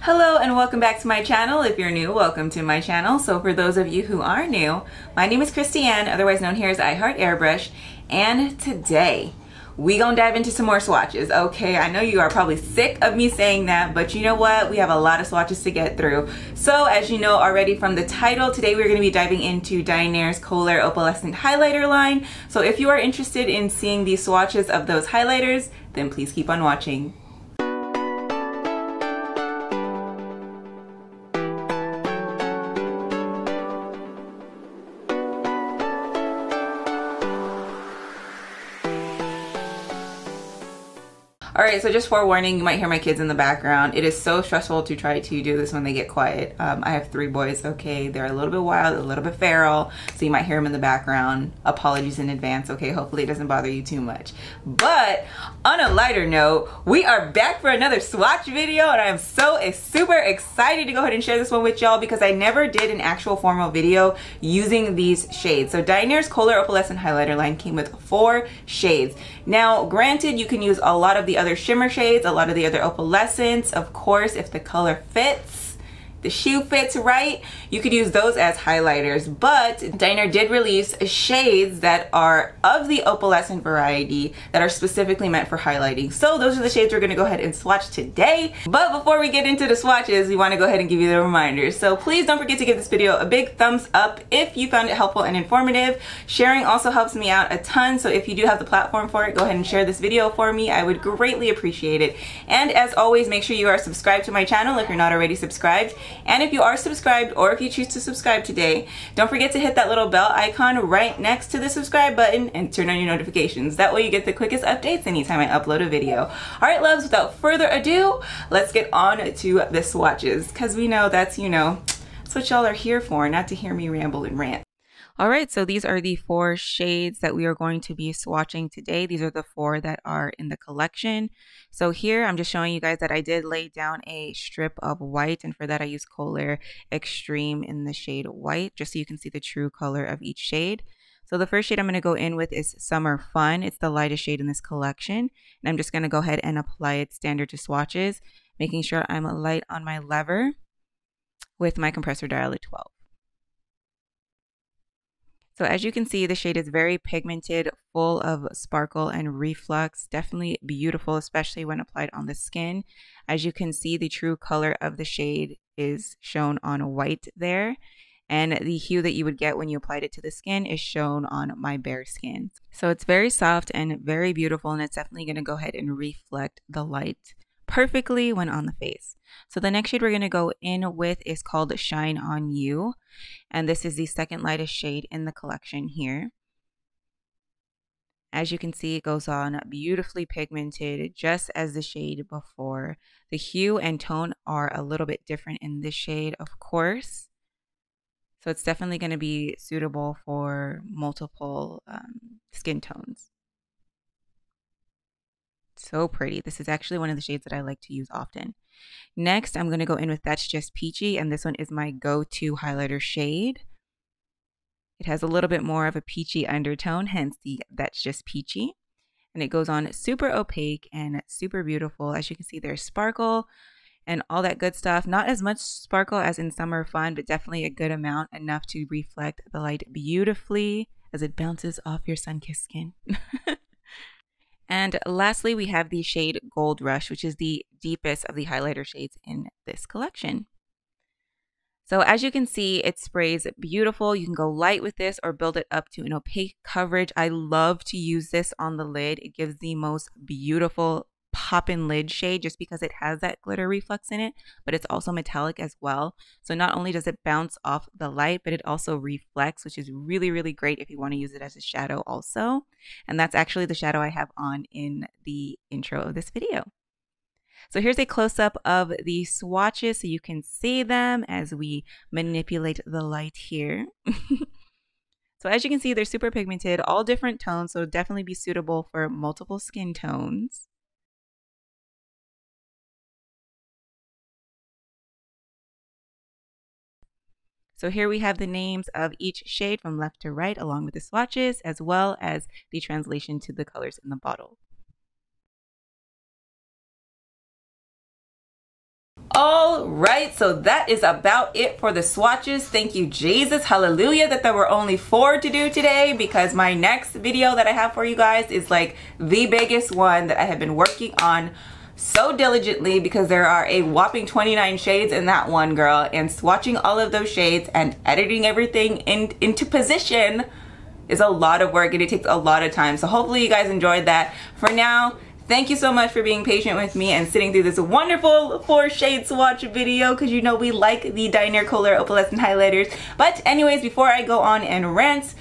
Hello and welcome back to my channel. If you're new, welcome to my channel. So for those of you who are new, my name is Christiane, otherwise known here as IHeartAirbrush, and today we gonna dive into some more swatches. Okay, I know you are probably sick of me saying that, but you know what? We have a lot of swatches to get through. So as you know already from the title, today we're gonna be diving into Dinair's Colair Opalescent highlighter line. So if you are interested in seeing these swatches of those highlighters, then please keep on watching. Alright, so just forewarning, you might hear my kids in the background. It is so stressful to try to do this when they get quiet. I have 3 boys, okay? They're a little bit wild, a little bit feral, so you might hear them in the background. Apologies in advance, okay? Hopefully it doesn't bother you too much. But on a lighter note, we are back for another swatch video, and I am so super excited to go ahead and share this one with y'all because I never did an actual formal video using these shades. So Dinair's Colair Opalescent highlighter line came with 4 shades. Now, granted, you can use a lot of the other shimmer shades, a lot of the other opalescents. Of course, if the color fits, the shoe fits right, you could use those as highlighters. But Dinair did release shades that are of the opalescent variety that are specifically meant for highlighting. So those are the shades we're gonna go ahead and swatch today. But before we get into the swatches, we wanna go ahead and give you the reminders. So please don't forget to give this video a big thumbs up if you found it helpful and informative. Sharing also helps me out a ton. So if you do have the platform for it, go ahead and share this video for me. I would greatly appreciate it. And as always, make sure you are subscribed to my channel if you're not already subscribed. And if you are subscribed, or if you choose to subscribe today, don't forget to hit that little bell icon right next to the subscribe button and turn on your notifications. That way you get the quickest updates anytime I upload a video. All right, loves, without further ado, let's get on to the swatches, because we know that's, you know, that's what y'all are here for, not to hear me ramble and rant. All right, so these are the 4 shades that we are going to be swatching today. These are the 4 that are in the collection. So here I'm just showing you guys that I did lay down a strip of white, and for that I used Colair Extreme in the shade white, just so you can see the true color of each shade. So the first shade I'm going to go in with is Summer Fun. It's the lightest shade in this collection, and I'm just going to go ahead and apply it standard to swatches, making sure I'm light on my lever with my compressor dial at 12. So as you can see, the shade is very pigmented, full of sparkle and reflux. Definitely beautiful, especially when applied on the skin. As you can see, the true color of the shade is shown on white there. And the hue that you would get when you applied it to the skin is shown on my bare skin. So it's very soft and very beautiful, and it's definitely going to go ahead and reflect the light perfectly when on the face. So the next shade we're going to go in with is called Shine On You, and this is the second lightest shade in the collection here. As you can see, it goes on beautifully pigmented, just as the shade before. The hue and tone are a little bit different in this shade, of course, so it's definitely going to be suitable for multiple skin tones. So pretty. This is actually one of the shades that I like to use often. Next, I'm going to go in with That's Just Peachy, and this one is my go-to highlighter shade. It has a little bit more of a peachy undertone, hence the That's Just Peachy. And it goes on super opaque and super beautiful. As you can see, there's sparkle and all that good stuff. Not as much sparkle as in Summer Fun, but definitely a good amount, enough to reflect the light beautifully as it bounces off your sun-kissed skin. And lastly, we have the shade Gold Rush, which is the deepest of the highlighter shades in this collection. So as you can see, it sprays beautiful. You can go light with this or build it up to an opaque coverage. I love to use this on the lid. It gives the most beautiful pop-in lid shade just because it has that glitter reflex in it, but it's also metallic as well. So not only does it bounce off the light, but it also reflects, which is really, really great if you want to use it as a shadow also. And that's actually the shadow I have on in the intro of this video. So here's a close-up of the swatches so you can see them as we manipulate the light here. So as you can see, they're super pigmented, all different tones, so definitely be suitable for multiple skin tones. So here we have the names of each shade from left to right along with the swatches, as well as the translation to the colors in the bottle. Alright, so that is about it for the swatches. Thank you, Jesus, hallelujah, that there were only 4 to do today, because my next video that I have for you guys is like the biggest one that I have been working on so diligently, because there are a whopping 29 shades in that one, girl, and swatching all of those shades and editing everything into position is a lot of work and it takes a lot of time. So hopefully you guys enjoyed that. For now, thank you so much for being patient with me and sitting through this wonderful 4 shade swatch video, because you know we like the Dinair Colair Opalescent highlighters. But anyways, before I go on and rant,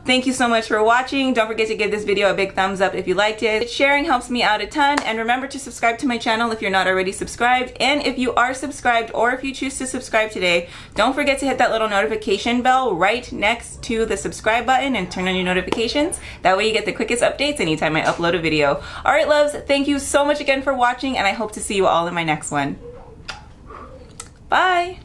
thank you so much for watching. Don't forget to give this video a big thumbs up if you liked it. Sharing helps me out a ton, and remember to subscribe to my channel if you're not already subscribed. And if you are subscribed, or if you choose to subscribe today, don't forget to hit that little notification bell right next to the subscribe button and turn on your notifications. That way you get the quickest updates anytime I upload a video. Alright loves, thank you so much again for watching, and I hope to see you all in my next one. Bye!